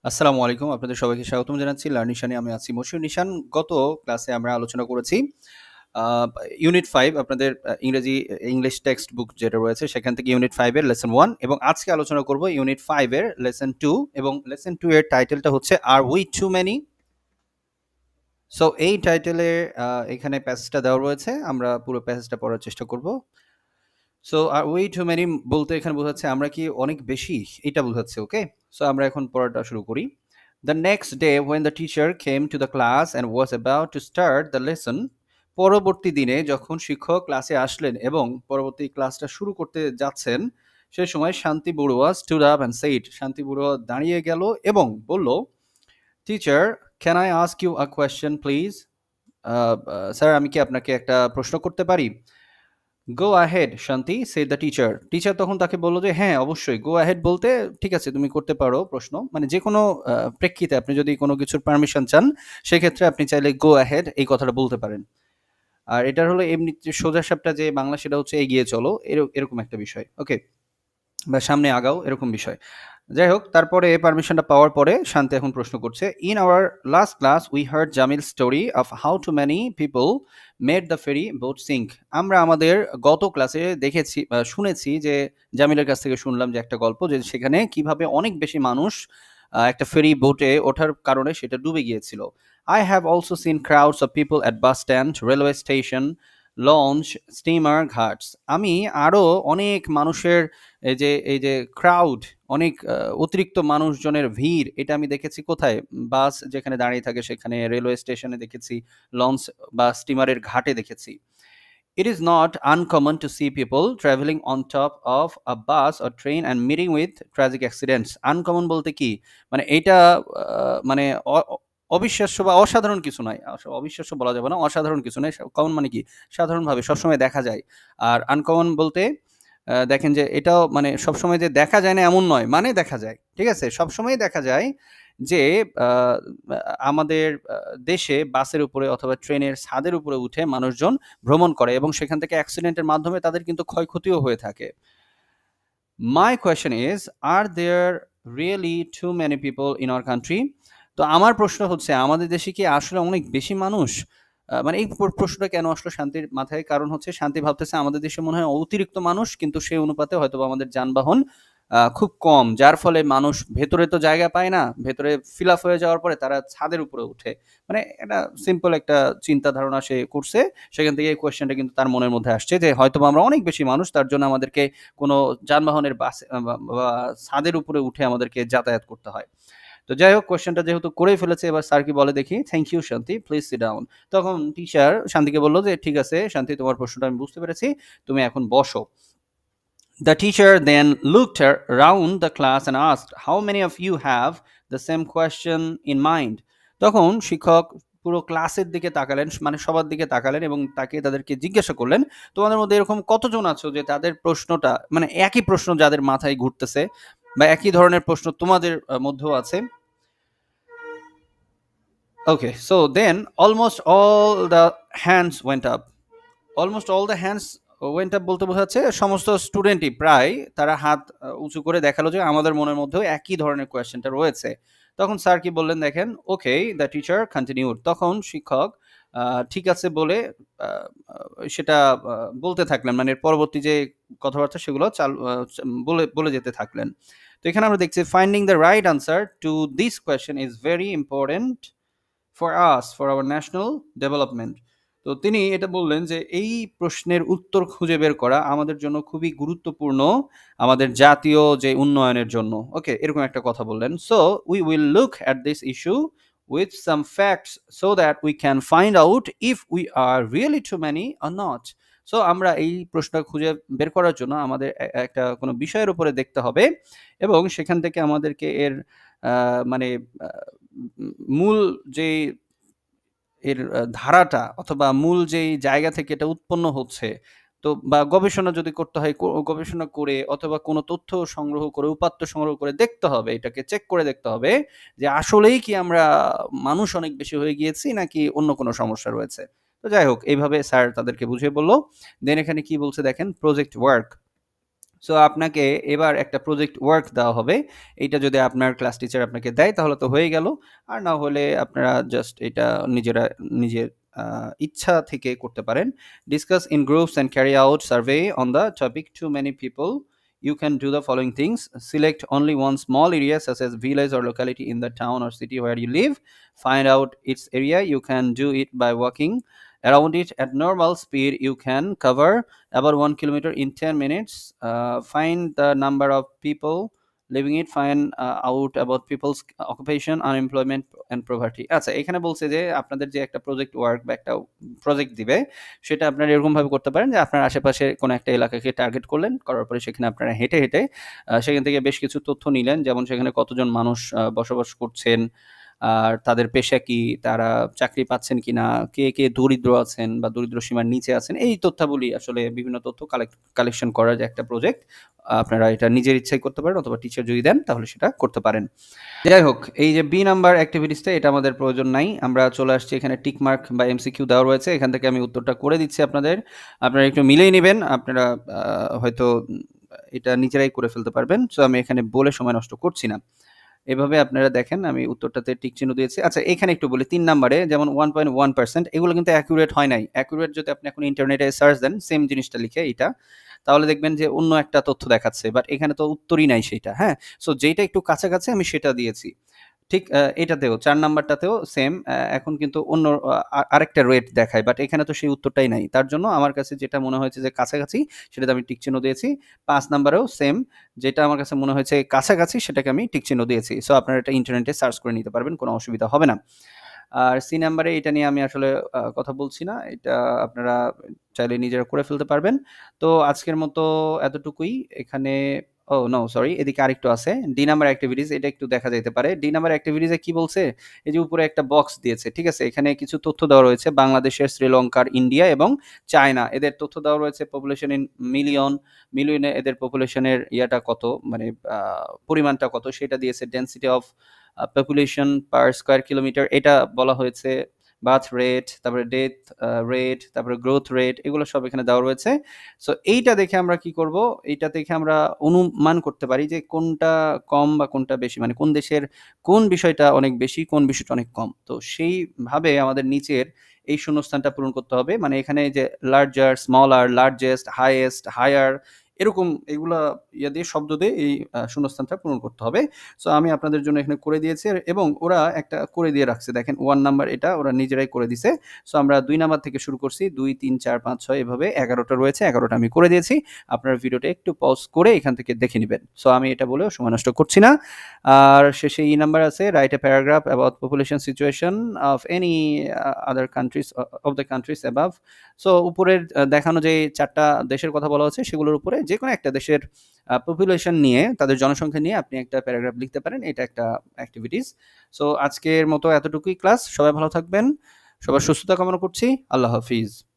আসসালামু আলাইকুম। আপনাদের সবাইকে স্বাগতম জানাচ্ছি লার্নিশানে। আমি আছি মশিউর নিশান। গত ক্লাসে আমরা আলোচনা করেছি আ ইউনিট 5 আপনাদের ইংলিশ টেক্সট বুক যেটা রয়েছে সেখান থেকে ইউনিট 5 এর লেসন 1 এবং আজকে আলোচনা করব ইউনিট 5 এর লেসন 2 এবং লেসন 2 এর টাইটেলটা হচ্ছে আর উই টু মেনি? সো এই টাইটেলে এখানে প্যাসেজটা দেওয়া রয়েছে। আমরা পুরো প্যাসেজটা পড়ার চেষ্টা করব। সো আর ওয়ে টু মেনি বলতে এখানে বোঝাচ্ছে আমরা কি অনেক বেশি, এটা বোঝাচ্ছে। ওকে, সো আমরা এখন পড়াটা শুরু করি। The next day when the teacher came to the class and was about to start the lesson, পরবর্তী দিনে যখন শিক্ষক ক্লাসে আসলেন এবং পরবর্তী ক্লাসটা শুরু করতে যাচ্ছেন, সে সময় শান্তি Barua stood up and said, শান্তি বড়ুয়া দাঁড়িয়ে গেল এবং বলল, teacher, can I ask you a question please? Sir, আমি কি আপনাকে একটা প্রশ্ন করতে পারি? গো আহেড শান্তি, সে দ্য টিচার। টিচার তখন তাকে বললো যে হ্যাঁ অবশ্যই, গো আহেড বলতে ঠিক আছে তুমি করতে পারো প্রশ্ন, মানে যে কোনো প্রেক্ষিতে আপনি যদি কোনো কিছুর পারমিশন চান সেক্ষেত্রে আপনি চাইলে গো আহেড এই কথাটা বলতে পারেন। আর এটার হলো এমনি সোজা সাপটা যে বাংলা সেটা হচ্ছে এগিয়ে চলো, এরকম একটা বিষয়। ওকে, বা সামনে আগাও এরকম বিষয়। যাই হোক, তারপরে পারমিশনটা পাওয়ার পরে শান্তি এখন প্রশ্ন করছে, in our last class we heard Jamil story of how too many people made the ferry boat sink. আমরা আমাদের গত ক্লাসে দেখেছি শুনেছি যে জামিলের কাছ থেকে শুনলাম যে একটা গল্প, যে সেখানে কিভাবে অনেক বেশি মানুষ একটা ফেরি বোটে ওঠার কারণে সেটা ডুবে গিয়েছিল। I have also scene crowds of people at bus stand, railway station, launch, steamer, Ghats. আমি আরও অনেক মানুষের এই যে ক্রাউড, অনেক অতিরিক্ত মানুষজনের ভিড়, এটা আমি দেখেছি কোথায়? বাস যেখানে দাঁড়িয়ে থাকে সেখানে, রেলওয়ে স্টেশনে দেখেছি, লঞ্চ বা স্টিমারের ঘাটে দেখেছি। It is not uncommon to see people traveling on top of a bus or train and meeting with tragic accidents. Uncommon বলতে কি? মানে এইটা মানে অবিশ্বাস্য বা অসাধারণ কিছু নয়। অবিশ্বাস্য বলা যাবে না, অসাধারণ কিছু নয়। কমন মানে কি? সাধারণভাবে সবসময় দেখা যায়। আর আনকমন বলতে দেখেন যে এটাও মানে সবসময় যে দেখা যায় না এমন নয়, মানে দেখা যায়। ঠিক আছে? সবসময়ই দেখা যায় যে আ আমাদের দেশে বাসের উপরে অথবা ট্রেনের ছাদের উপরে উঠে মানুষজন ভ্রমণ করে এবং সেখান থেকে অ্যাক্সিডেন্টের মাধ্যমে তাদের কিন্তু ক্ষয়ক্ষতিও হয়ে থাকে। My question is, are there really too many people in our country? তো আমার প্রশ্ন হচ্ছে, আমাদের দেশে কি আসলে অনেক বেশি মানুষ? মানে এই প্রশ্নটা কেন আসলো শান্তির মাথায়? কারণ হচ্ছে শান্তি ভাবতেছে আমাদের দেশে মনে হয় অতিরিক্ত মানুষ, কিন্তু সেই অনুপাতে হয়তোবা আমাদের যানবাহন খুব কম। যার ফলে মানুষ ভেতরে তো জায়গা পায় না। ভেতরে ফিল আপ হয়ে যাওয়ার পরে তারা ছাদের উপরে উঠে। মানে এটা সিম্পল একটা চিন্তা ধারণা সে করছে। সেখান থেকে এই কোয়েশ্চেনটা কিন্তু তার মনের মধ্যে আসছে যে হয়তোবা আমরা অনেক বেশি মানুষ, তার জন্য আমাদেরকে কোনো যানবাহনের বাসে বা ছাদের উপরে উঠে আমাদেরকে যাতায়াত করতে হয়। তো যাই হোক, কোয়েশ্চেনটা যেহেতু করেই ফেলেছে, এবার স্যার কি বলে দেখি। থ্যাংক ইউ শান্তি, প্লিজ সিট ডাউন। তখন টিচার শান্তিকে বলল যে ঠিক আছে শান্তি, তোমার প্রশ্নটা আমি বুঝতে পেরেছি, তুমি এখন বসো। The teacher then looked around the class and asked, how many of you have the same question in mind? তখন শিক্ষক পুরো ক্লাসের দিকে তাকালেন, মানে সবার দিকে তাকালেন এবং তাদেরকে জিজ্ঞাসা করলেন, তোমাদের মধ্যে এরকম কতজন আছো যে তাদের প্রশ্নটা মানে একই প্রশ্ন যাদের মাথায় ঘুরতেছে বা একই ধরনের প্রশ্ন তোমাদের মধ্যেও আছে? Okay, so then almost all the hands went up. Almost all the hands went up বলতে বোঝাচ্ছে সমস্ত স্টুডেন্টই প্রায় তারা হাত উঁচু করে দেখালো যে আমাদের মনের মধ্যেও একই ধরনের কোয়েশ্চেনটা রয়েছে। তখন স্যার কি বললেন দেখেন, ওকে দ্য টিচার কন্টিনিউড। তখন শিক্ষক ঠিক আছে বলে আহ, সেটা বলতে থাকলেন, মানে এর পরবর্তী যে কথাবার্তা সেগুলো বলে বলে যেতে থাকলেন। তো এখানে আমরা দেখছি, finding the right answer to this question is very important for us, for our national development. তো তিনি এটা বললেন যে এই প্রশ্নের উত্তর খুঁজে বের করা আমাদের জন্য খুবই গুরুত্বপূর্ণ, আমাদের জাতীয় যে উন্নয়নের জন্য। ওকে, এরকম একটা কথা বললেন। So we will look at this issue with some facts so that we can find out if we are really too many or not. So আমরা এই প্রশ্নটা খুঁজে বের করার জন্য আমাদের একটা কোনো বিষয়ের উপরে দেখতে হবে এবং সেখান থেকে আমাদেরকে এর মানে মূল যেই এর ধারাটা অথবা মূল যেই জায়গা থেকে এটা উৎপন্ন হচ্ছে, তো বা গবেষণা যদি করতে হয় গবেষণা করে অথবা কোনো তথ্য সংগ্রহ করে উপাত্ত সংগ্রহ করে দেখতে হবে, এটাকে চেক করে দেখতে হবে যে আসলেই কি আমরা মানুষ অনেক বেশি হয়ে গিয়েছি নাকি অন্য কোনো সমস্যা রয়েছে। তো যাই হোক, এইভাবে স্যার তাদেরকে বুঝিয়ে বলল। দেন এখানে কি বলছে দেখেন, প্রজেক্ট ওয়ার্ক। সো আপনাকে এবার একটা প্রজেক্ট ওয়ার্ক দেওয়া হবে। এইটা যদি আপনার ক্লাস টিচার আপনাকে দেয় তাহলে তো হয়ে গেল। আর না হলে আপনারা জাস্ট এটা নিজেরা নিজের ইচ্ছা থেকে করতে পারেন। Discuss in groups and carry out survey on the topic too many people. You can do the following things. Select only one small area such as village or locality in the town or city where you live. Find out its area. You can do it by walking around it at normal speed. You can cover about 1 kilometer in 10 minutes. Find the number of people living it. Find out about people's occupation, unemployment and poverty. আচ্ছা, এখানে বলছে যে আপনাদের যে একটা project work বা একটা project দিবে সেটা আপনারা এরকম ভাবে করতে পারেন যে আপনার আশেপাশে কোনো একটা এলাকাকে টার্গেট করলেন, করার পরে সেখানে আপনারা হেঁটে হেঁটে সেখান থেকে বেশ কিছু তথ্য নিলেন, যেমন সেখানে কতজন মানুষ বসবাস করছেন, আর তাদের পেশা কি, তারা চাকরি পাচ্ছেন কিনা, কে কে দরিদ্র আছেন বা দরিদ্র সীমার নিচে আছেন, এই তথ্যাবলী আসলে বিভিন্ন তথ্য কালেকশন করার যে একটা প্রজেক্ট, আপনারা এটা নিজের ইচ্ছায় করতে পারেন অথবা টিচার যদি দেন তাহলে সেটা করতে পারেন। যাই হোক, এই যে বি নাম্বার অ্যাক্টিভিটিসটা এটা আমাদের প্রয়োজন নাই। আমরা চলে আসছি এখানে টিক মার্ক বা এমসিকিউ দেওয়া রয়েছে, এখান থেকে আমি উত্তরটা করে দিচ্ছি আপনাদের। আপনারা একটু মিলেই নেবেন, আপনারা হয়তো এটা নিজেরাই করে ফেলতে পারবেন। সো আমি এখানে বলে সময় নষ্ট করছি না। এভাবে আপনারা দেখেন আমি উত্তরটাতে টিক চিহ্ন দিয়েছি। আচ্ছা, এখানে একটু বলি ৩ নাম্বারে যেমন 1.1% এগুলো কিন্তু অ্যাকুরেট হয় নাই। অ্যাকুরেট যদি আপনি এখন ইন্টারনেটে সার্চ দেন সেম জিনিসটা লিখে এইটা, তাহলে দেখবেন যে অন্য একটা তথ্য দেখাচ্ছে। বাট এখানে তো উত্তরই নাই সেইটা, হ্যাঁ? সো যেইটা একটু কাছাকাছি আমি সেটা দিয়েছি। ঠিক এটাতেও ৪ নাম্বারটাতেও সেম এখন কিন্তু অন্য আরেকটা রেট দেখায়, বাট এখানে তো সেই উত্তরটাই নাই। তার জন্য আমার কাছে যেটা মনে হয়েছে যে কাছাকাছি সেটাতে আমি টিক চিহ্ন দিয়েছি। ৫ নাম্বারেও সেম, যেটা আমার কাছে মনে হয়েছে কাছাকাছি সেটাকে আমি টিক চিহ্ন দিয়েছি। সো আপনারা এটা ইন্টারনেটে সার্চ করে নিতে পারবেন, কোনো অসুবিধা হবে না। আর সি নাম্বারে এটা নিয়ে আমি আসলে কথা বলছি না। এটা আপনারা চাইলে নিজেরা করে ফেলতে পারবেন। তো আজকের মতো এতটুকুই। এখানে নো সরি, এদিকে আরেকটু আছে। ডি নাম্বার এক্টিভিটিস, এটা একটু দেখা যাইতে পারে। ডি নাম্বার এক্টিভিটিস এ কি বলছে? এই যে উপরে একটা বক্স দিয়েছে, ঠিক আছে? এখানে কিছু তথ্য দেওয়া রয়েছে বাংলাদেশের, শ্রীলঙ্কার, ইন্ডিয়া এবং চায়না। এদের তথ্য দেওয়া রয়েছে পপুলেশন ইন মিলিয়ন, মিলিয়নে এদের পপুলেশনের ইয়াটা কত, মানে পরিমাণটা কত সেটা দিয়েছে। Density of population per square kilometre এটা বলা হয়েছে। বার্থ রেট, তারপরে ডেথ রেট, তারপরে গ্রোথ রেট, এগুলো সব এখানে দেওয়া রয়েছে। সো এইটা দেখে আমরা কি করব? এইটা দেখে আমরা অনুমান করতে পারি যে কোনটা কম বা কোনটা বেশি, মানে কোন দেশের কোন বিষয়টা অনেক বেশি, কোন বিষয়টা অনেক কম। তো সেইভাবে আমাদের নিচের এই শূন্যস্থানটা পূরণ করতে হবে। মানে এখানে যে larger, smaller, largest, highest, higher, এরকম এগুলা ইয়া দিয়ে শব্দ দিয়ে এই শূন্যস্থানটা পূরণ করতে হবে। সো আমি আপনাদের জন্য এখানে করে দিয়েছি এবং ওরা একটা করে দিয়ে রাখছে। দেখেন 1 নাম্বার এটা ওরা নিজেরাই করে দিছে। সো আমরা ২ নাম্বার থেকে শুরু করছি। ২, ৩, ৪, ৫, ৬ এভাবে ১১টা রয়েছে। ১১টা আমি করে দিয়েছি। আপনারা ভিডিওটা একটু পজ করে এখান থেকে দেখে নিবেন। সো আমি এটা বলেও সময় নষ্ট করছি না। আর শেষে ই নাম্বার আছে, write a paragraph about population situation of any other countries of the countries above. So উপরের দেখানো যে ৪টা দেশের কথা বলা হচ্ছে সেগুলোর উপরে যেকোনো একটা দেশের পপুলেশন নিয়ে, তাদের জনসংখ্যা নিয়ে আপনি একটা প্যারাগ্রাফ লিখতে পারেন। এটা একটা অ্যাক্টিভিটিস। সো আজকের মতো এতটুকুই ক্লাস। সবাই ভালো থাকবেন। সবার সুস্থতা কামনা করছি। আল্লাহ হাফিজ।